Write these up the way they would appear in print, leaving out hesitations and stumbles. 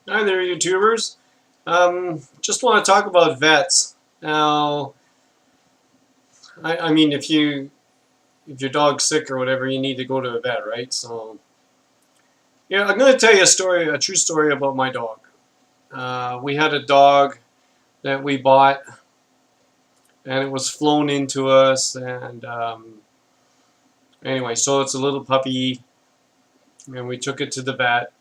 Hi there, YouTubers. Just want to talk about vets. Now, I mean, if your dog's sick or whatever, you need to go to a vet, right? So, yeah, I'm going to tell you a true story about my dog. We had a dog that we bought, and it was flown into us. And anyway, so it's a little puppy, and we took it to the vet,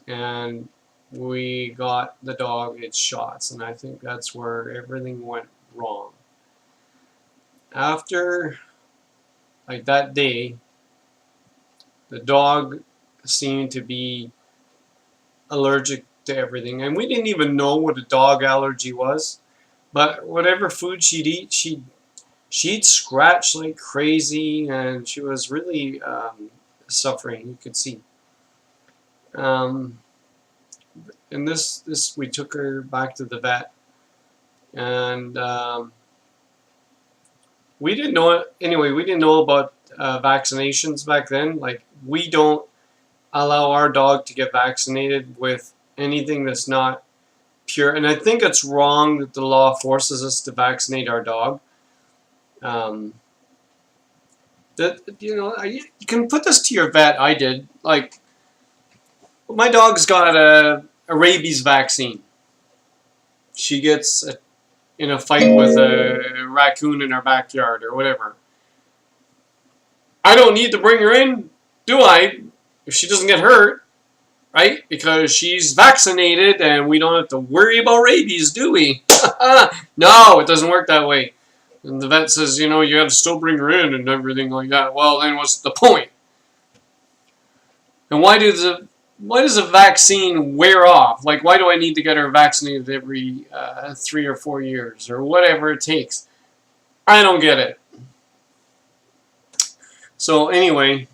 and we got the dog its shots, and I think that's where everything went wrong. After like that day, the dog seemed to be allergic to everything, and we didn't even know what a dog allergy was. But whatever food she'd eat, she'd scratch like crazy, and she was really suffering. You could see. Um, and this we took her back to the vet, and we didn't know it anyway. We didn't know about vaccinations back then. Like, we don't allow our dog to get vaccinated with anything that's not pure. And I think it's wrong that the law forces us to vaccinate our dog. Um, that you can put this to your vet. I did. Like, my dog's got a rabies vaccine. She gets in a fight with a raccoon in our backyard or whatever. I don't need to bring her in, do I? If she doesn't get hurt, right? Because she's vaccinated and we don't have to worry about rabies, do we? No, it doesn't work that way. And the vet says, you have to still bring her in and everything like that. Well, then what's the point? And why does a vaccine wear off? Like, why do I need to get her vaccinated every 3 or 4 years or whatever it takes? I don't get it. So anyway,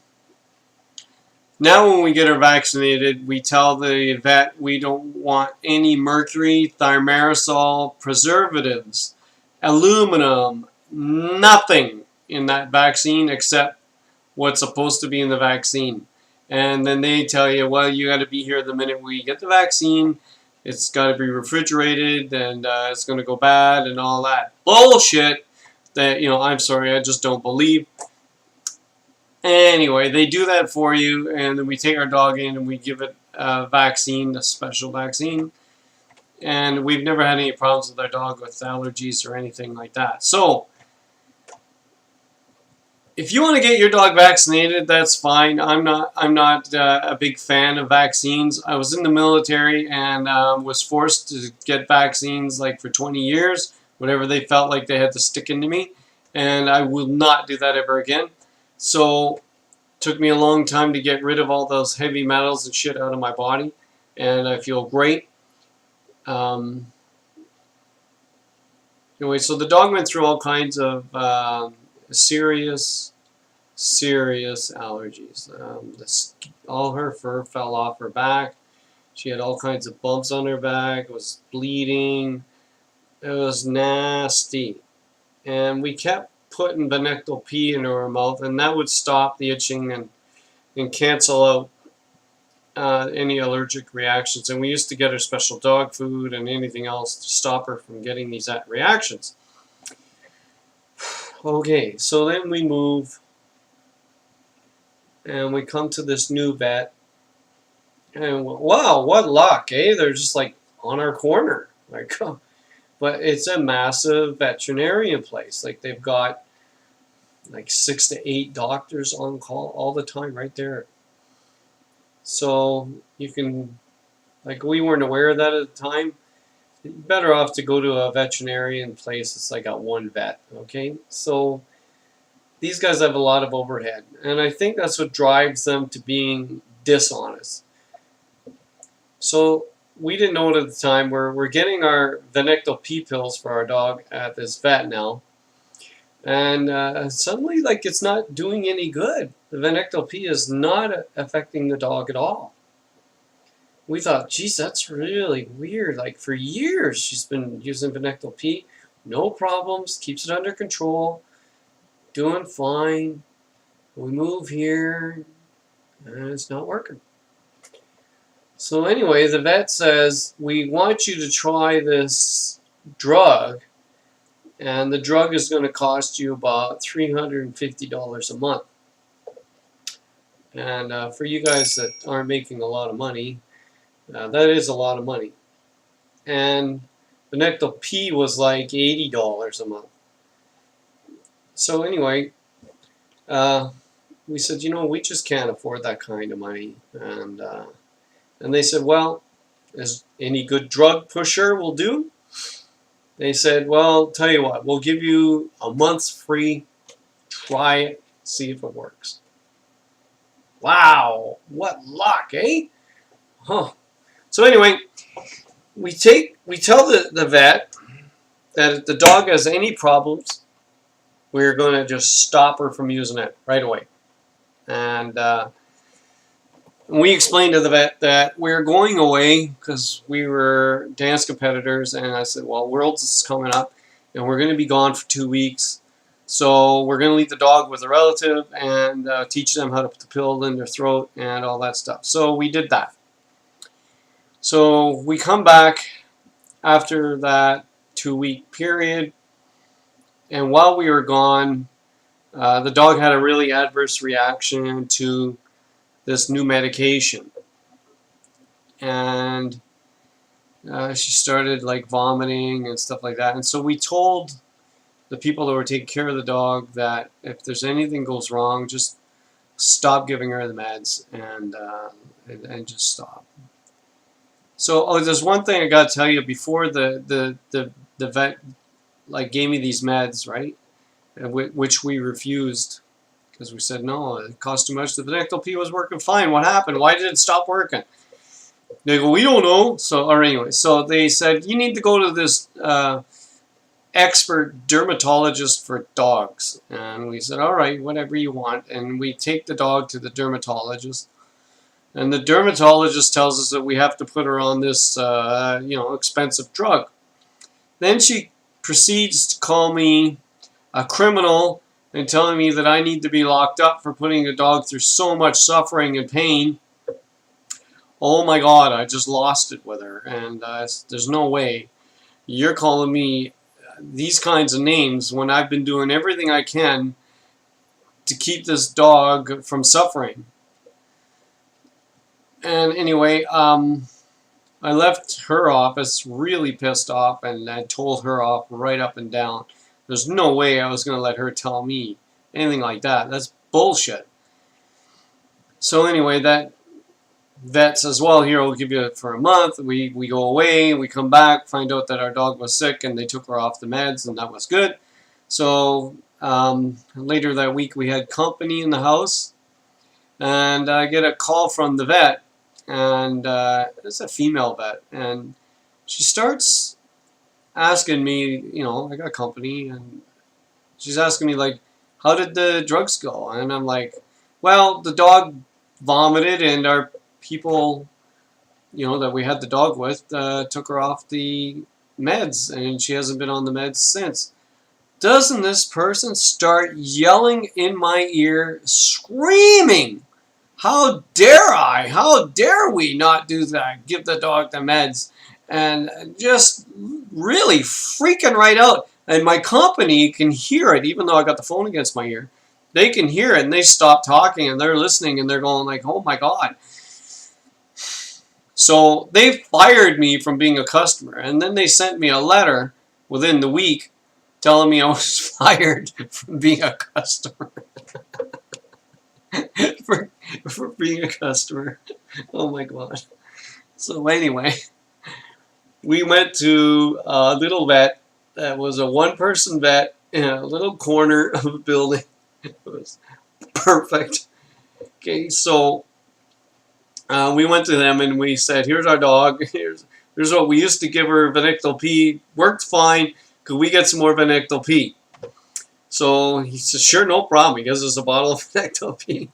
now when we get her vaccinated, we tell the vet we don't want any mercury, thimerosal, preservatives, aluminum, nothing in that vaccine except what's supposed to be in the vaccine. And then they tell you, well, you got to be here the minute we get the vaccine. It's got to be refrigerated, and it's going to go bad and all that bullshit that, I'm sorry, I just don't believe. Anyway, they do that for you, and then we take our dog in and we give it a vaccine, a special vaccine. And we've never had any problems with our dog with allergies or anything like that. So, if you want to get your dog vaccinated, that's fine. I'm not a big fan of vaccines. I was in the military and was forced to get vaccines like for 20 years, whatever they felt like they had to stick into me. And I will not do that ever again. So, it took me a long time to get rid of all those heavy metals and shit out of my body. And I feel great. Anyway, so the dog went through all kinds of serious allergies. All her fur fell off her back. She had all kinds of bumps on her back. It was bleeding. It was nasty. And we kept putting Benectyl P into her mouth, and that would stop the itching and cancel out any allergic reactions. And we used to get her special dog food and anything else to stop her from getting these reactions. Okay, so then we move and we come to this new vet, and wow, what luck, eh? They're just like on our corner, like, but it's a massive veterinarian place. Like, they've got like 6 to 8 doctors on call all the time right there. So you can, like, we weren't aware of that at the time. You're better off to go to a veterinarian place that's like got one vet, okay? So these guys have a lot of overhead, and I think that's what drives them to being dishonest. So we didn't know it at the time. We're getting our Venectyl P pills for our dog at this vet now, and suddenly, like, it's not doing any good. The Venectyl P is not affecting the dog at all. We thought, geez, that's really weird. Like, for years she's been using Venectyl P, no problems, keeps it under control, doing fine. We move here, and it's not working. So anyway, the vet says, we want you to try this drug, and the drug is going to cost you about $350 a month. And for you guys that aren't making a lot of money, that is a lot of money. And Benectal P was like $80 a month. So anyway, we said, we just can't afford that kind of money. And they said, well, is any good drug pusher will do? They said, well, tell you what, we'll give you a month's free. Try it, see if it works. Wow, what luck, eh? Huh. So anyway, we tell the vet that if the dog has any problems, we're going to just stop her from using it right away. And we explained to the vet that we're going away because we were dance competitors, and I said, well, Worlds is coming up, and we're going to be gone for 2 weeks. So we're going to leave the dog with a relative and teach them how to put the pill in their throat and all that stuff. So we did that. So we come back after that 2-week period, and while we were gone, the dog had a really adverse reaction to this new medication, and she started like vomiting and stuff like that. And so we told the people that were taking care of the dog that if there's anything goes wrong, just stop giving her the meds and just stop. So there's one thing I got to tell you before the vet like gave me these meds, right, which we refused. Because we said, no, it cost too much. The Benectal P was working fine. What happened? Why did it stop working? They go, we don't know. So, or anyway, so they said, you need to go to this expert dermatologist for dogs. And we said, all right, whatever you want. And we take the dog to the dermatologist. And the dermatologist tells us that we have to put her on this, expensive drug. Then she proceeds to call me a criminal and telling me that I need to be locked up for putting a dog through so much suffering and pain. Oh my God, I just lost it with her. And there's no way you're calling me these kinds of names when I've been doing everything I can to keep this dog from suffering. And anyway, I left her office really pissed off, and I told her off right up and down. There's no way I was going to let her tell me anything like that. That's bullshit. So anyway, that vet says, well, here, I'll give you it for a month. We go away. We come back, find out that our dog was sick, and they took her off the meds, and that was good. So later that week, we had company in the house, and I get a call from the vet, and it's a female vet, and she starts asking me, I got company, and she's asking me, like, how did the drugs go? And I'm like, well, the dog vomited, and our people, that we had the dog with, took her off the meds, and she hasn't been on the meds since. Doesn't this person start yelling in my ear, screaming, how dare I? How dare we not do that? Give the dog the meds. And just really freaking right out. And my company can hear it, even though I got the phone against my ear. They can hear it, and they stop talking, and they're listening, and they're going like, oh my God. So they fired me from being a customer, and then they sent me a letter within the week telling me I was fired from being a customer. for being a customer. Oh my God. So anyway, we went to a little vet that was a one-person vet in a little corner of a building. It was perfect. Okay, so we went to them and we said, here's our dog. Here's what we used to give her, Benectal P. Worked fine. Could we get some more Benectal P? So he said, sure, no problem. He gives us a bottle of Benectal P.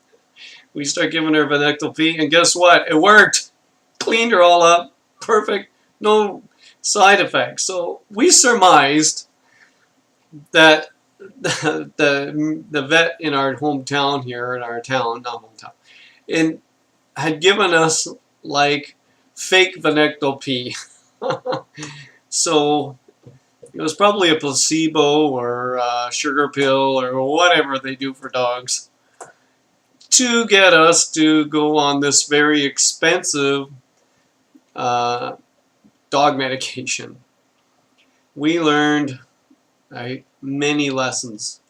We start giving her Benectal P, and guess what? It worked. Cleaned her all up. Perfect. No side effects. So we surmised that the vet in our hometown here, in our town, not hometown, had given us like fake Venectal P. So it was probably a placebo or a sugar pill or whatever they do for dogs to get us to go on this very expensive dog medication. We learned many lessons.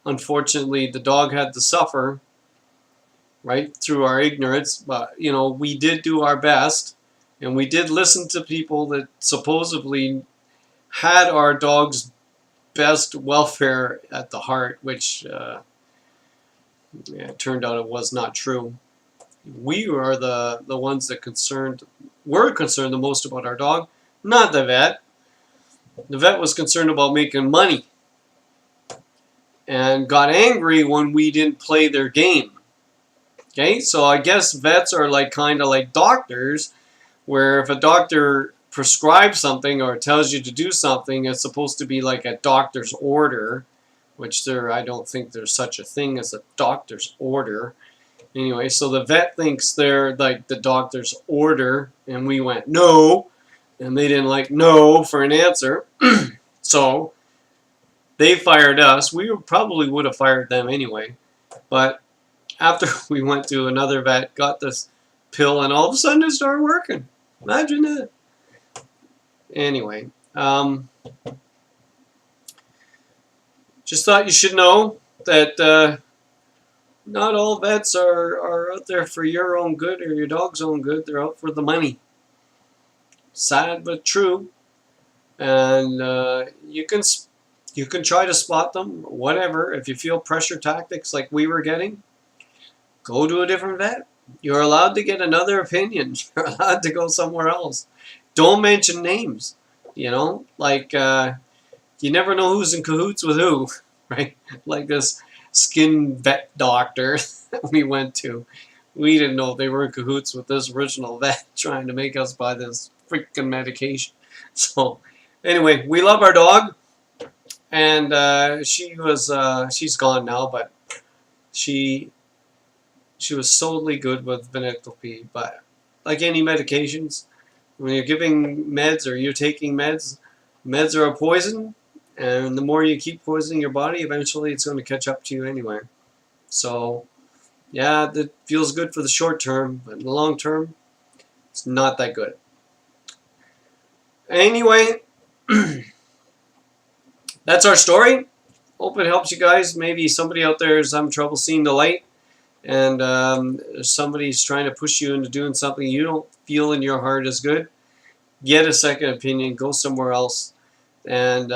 Unfortunately, the dog had to suffer, right, through our ignorance, but you know, we did do our best, and we did listen to people that supposedly had our dog's best welfare at the heart, which it turned out it was not true. We were the ones that were concerned the most about our dog, not the vet. The vet was concerned about making money and got angry when we didn't play their game. Okay, so I guess vets are like kind of like doctors, where if a doctor prescribes something or tells you to do something, it's supposed to be like a doctor's order, which I don't think there's such a thing as a doctor's order. Anyway, so the vet thinks they're like the doctor's order, and we went no, and they didn't like no for an answer. So they fired us. We probably would have fired them anyway, but after we went to another vet, got this pill, and all of a sudden it started working. Imagine that. Anyway, just thought you should know that not all vets are out there for your own good or your dog's own good. They're out for the money. Sad but true. And you can try to spot them, whatever. If you feel pressure tactics like we were getting, go to a different vet. You're allowed to get another opinion. You're allowed to go somewhere else. Don't mention names. You know, like you never know who's in cahoots with who, right? Like this skin vet doctor that we went to. We didn't know they were in cahoots with this original vet trying to make us buy this freaking medication. So anyway, we love our dog, and she's gone now, but she was solely good with Venectal P. But like any medications, when you're giving meds or you're taking meds, meds are a poison, and the more you keep poisoning your body, eventually it's going to catch up to you anyway. So yeah, that feels good for the short term, but in the long term, it's not that good. Anyway, that's our story. Hope it helps you guys. Maybe somebody out there is having trouble seeing the light, and somebody's trying to push you into doing something you don't feel in your heart is good. Get a second opinion. Go somewhere else. And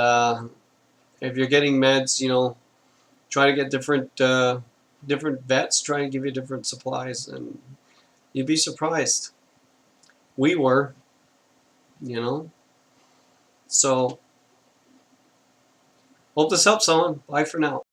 if you're getting meds, you know, try to get different vets. Try and give you different supplies, and you'd be surprised. We were, you know. So, hope this helps someone. Bye for now.